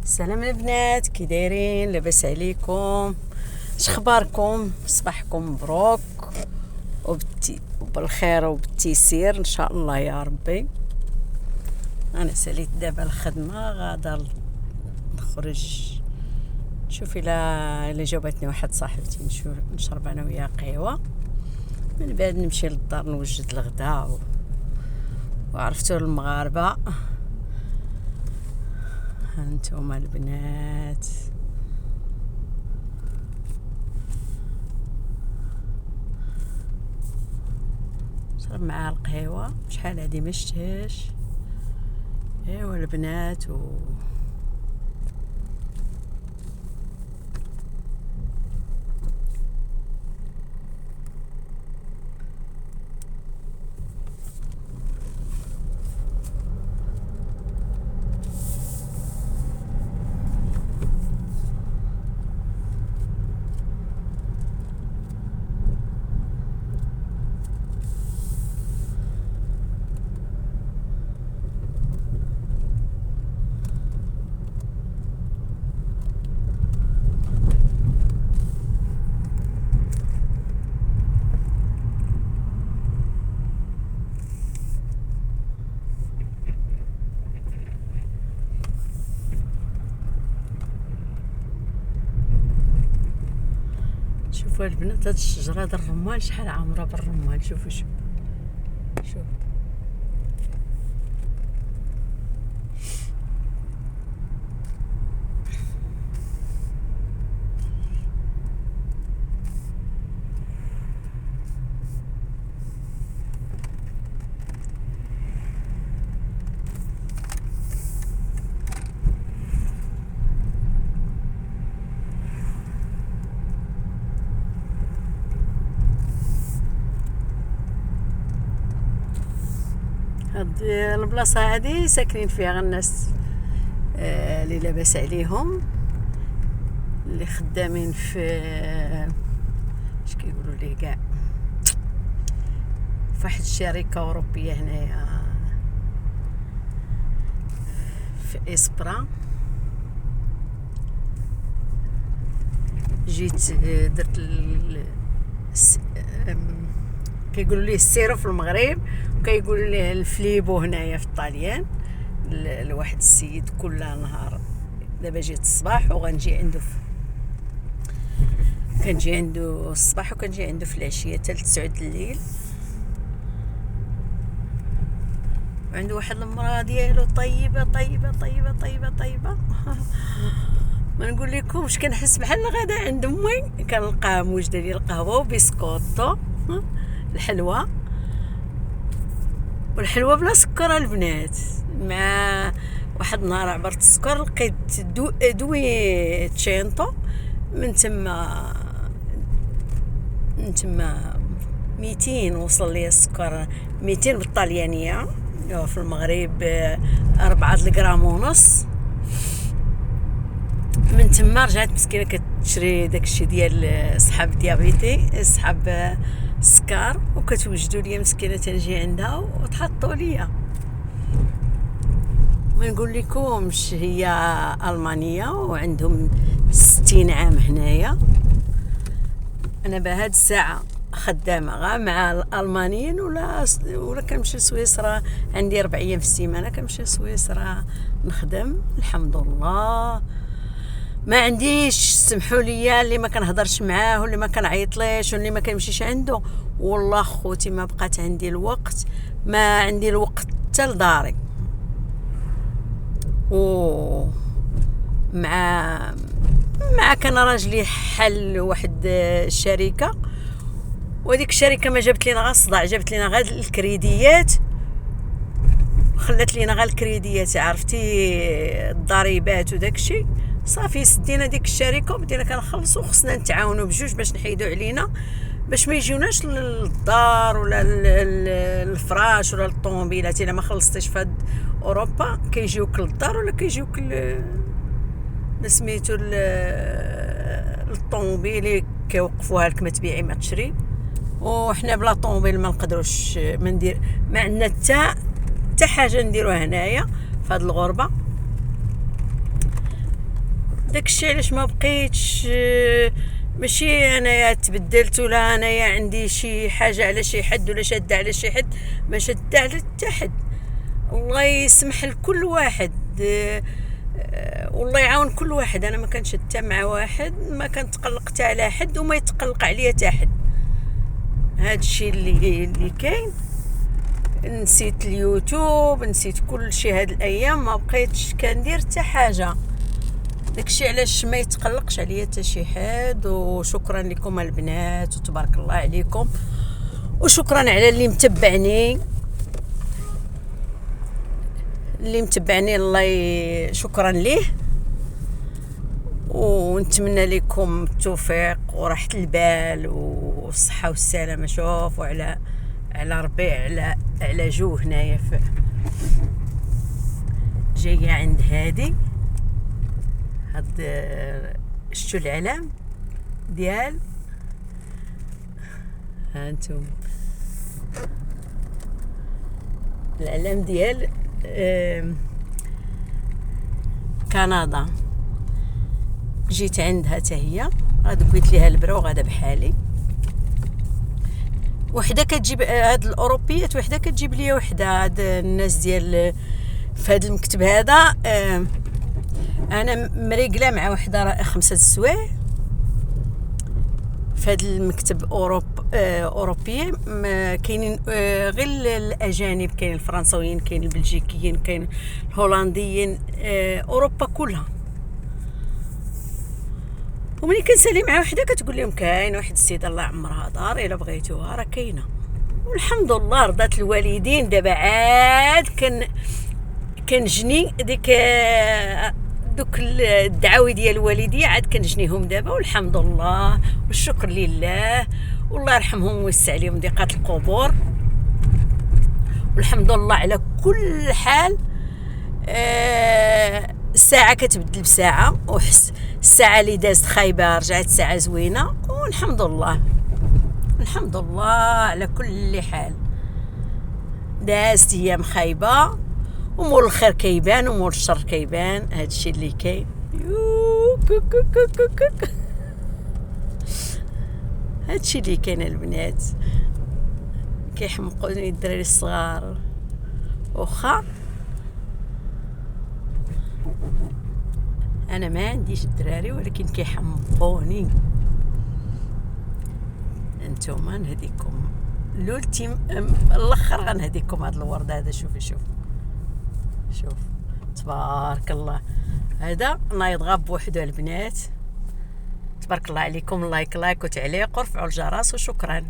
السلام البنات، كي دايرين؟ لاباس عليكم؟ اش اخباركم؟ صباحكم مبروك وبالخير وبالتيسير ان شاء الله يا ربي. انا ساليت دابا الخدمه، غادا نخرج نشوف الا جاوبتني واحد صاحبتي نشرب انا وياها قهوه، من بعد نمشي للدار نوجد الغداء وعرفتوا المغاربه هانتوما البنات. شرب معاها القهوه، شحال هادي ما شتهاش. ايوا البنات شوفوا البنات، هاد الشجره هاد الرمان شحال عامره بالرمان. شوفوا شوف هاد البلاصه هادي ساكنين فيها غير الناس اللي لاباس عليهم، اللي خدامين في اش كيقولوا ليه كاع، فواحد الشركه اوروبيه هنايا في اسبرا. جيت درت كيقولوا ليه السيرو في المغرب، وكيقولوا ليه الفليبو هنايا في الطاليان. لواحد السيد كل نهار، دابا جيت الصباح وغنجي عنده كنجي عنده الصباح وكنجي عنده في العشيه حتى 9 الليل. وعنده واحد المراه ديالو طيبه طيبه طيبه طيبه طيبه ما نقول لكمش. كنحس بحال غدا عند امي، كنلقاها موجده لي القهوه وبسكوطو الحلوه، والحلوه بلا سكر البنات. مع واحد النهار عبرت السكر لقيت دوي تشينطو من تما 200 وصل لي السكر 200 بالطليانيه، في المغرب 4 غرام ونص. من تما رجعت مسكينه كتشري داكشي ديال صحاب ديابيتي، صحاب السكر، وكتوجدوا لي مسكينه تنجي عندها وتحطوا ليا. ما نقول لكمش، هي المانيه وعندهم 60 عام هنايا. انا بهاد الساعه خدامه غا مع الالمانيين، ولا كنمشي سويسرا، عندي 4 ايام في السيمانه كنمشي سويسرا نخدم الحمد لله. ما عنديش، سمحوا لي، اللي ما كنهضرش معاه واللي ما كنعيطليش واللي ما كنمشيش عنده، والله خوتي ما بقات عندي الوقت، ما عندي الوقت حتى لداري. مع كان راجلي حل واحد الشركه، وديك الشركه ما جابت لينا غير الصداع، جابت لينا غير الكريديات، خلات لينا غير الكريديات، عرفتي الضريبات وداكشي. صافي سدينا ديك الشركه وبدينا كنخلصوا، خصنا نتعاونوا بجوج باش نحيدوا علينا، باش ما يجيوناش للدار ولا الفراش ولا الطوموبيلات. الا ما خلصتيش في اوروبا كيجيوك للدار ولا كيجيوك سميتو الطوموبيل، كيوقفوها لك ما تبيعي ما تشري. وحنا بلا طوموبيل ما نقدروش ما عندنا حتى حاجه نديروها هنايا في هذه الغربه. داكشي علاش ما بقيتش. ماشي انايا تبدلت ولا انايا عندي شي حاجه على شي حد ولا شاده على شي حد، ما شاده على حتى حد. الله يسمح لكل واحد، والله يعاون كل واحد. انا ما كنتش حتى مع واحد، ما كنتقلق على حد وما يتقلق عليا حتى حد. هذا الشيء اللي كاين. نسيت اليوتيوب، نسيت كل شيء. هاد الايام ما بقيتش كندير حتى حاجه. داكشي علاش ما يتقلقش عليا حتى شي حد. وشكرا لكم البنات وتبارك الله عليكم، وشكرا على اللي متبعني الله شكرا ليه. ونتمنى لكم التوفيق وراحة البال والصحة والسلامة. شوفوا على ربي، على جو هنايا جاية عند هاد شتو العلام ديال هانتم، العلام ديال كندا. جيت عندها حتى هي، غادي قلت ليها البرا وغادا بحالي. وحده كتجيب هاد الاوروبيات، وحده كتجيب ليا وحده. هاد الناس ديال في هاد المكتب هذا، انا مريقله مع وحده 5 سوايع في هاد المكتب اوروبي. كاينين غير الاجانب، كاين الفرنساويين، كاين البلجيكيين، كاين الهولنديين، اوروبا كلها. وملي كنسالي مع وحده كتقول لهم كاين واحد السيده الله يعمرها دار، الا بغيتوها راه كاينه. والحمد لله رضات الوالدين. دابا عاد كنجني دوك الدعاوي ديال الوالديه، عاد كنجنيهم دابا والحمد لله والشكر لله. والله يرحمهم ويوسع عليهم ضيقات القبور. والحمد لله على كل حال. الساعه كتبدل بساعه، وحس الساعه اللي دازت خايبه رجعت ساعه زوينه. والحمد لله على كل حال. دازت ايام خايبه ومول الخير كيبان ومول الشر كيبان. هادشي اللي كاين. هادشي اللي كاين البنات. كيحمقوني الدراري الصغار، واخا انا ما عنديش الدراري ولكن كيحمقوني. انتوما نهديكم لولتيم الاخر، غنهديكم هذا الورد هذا. شوف تبارك الله. هذا نايض غاب بوحدو البنات. تبارك الله عليكم. لايك وتعليق ورفعوا الجرس وشكرا.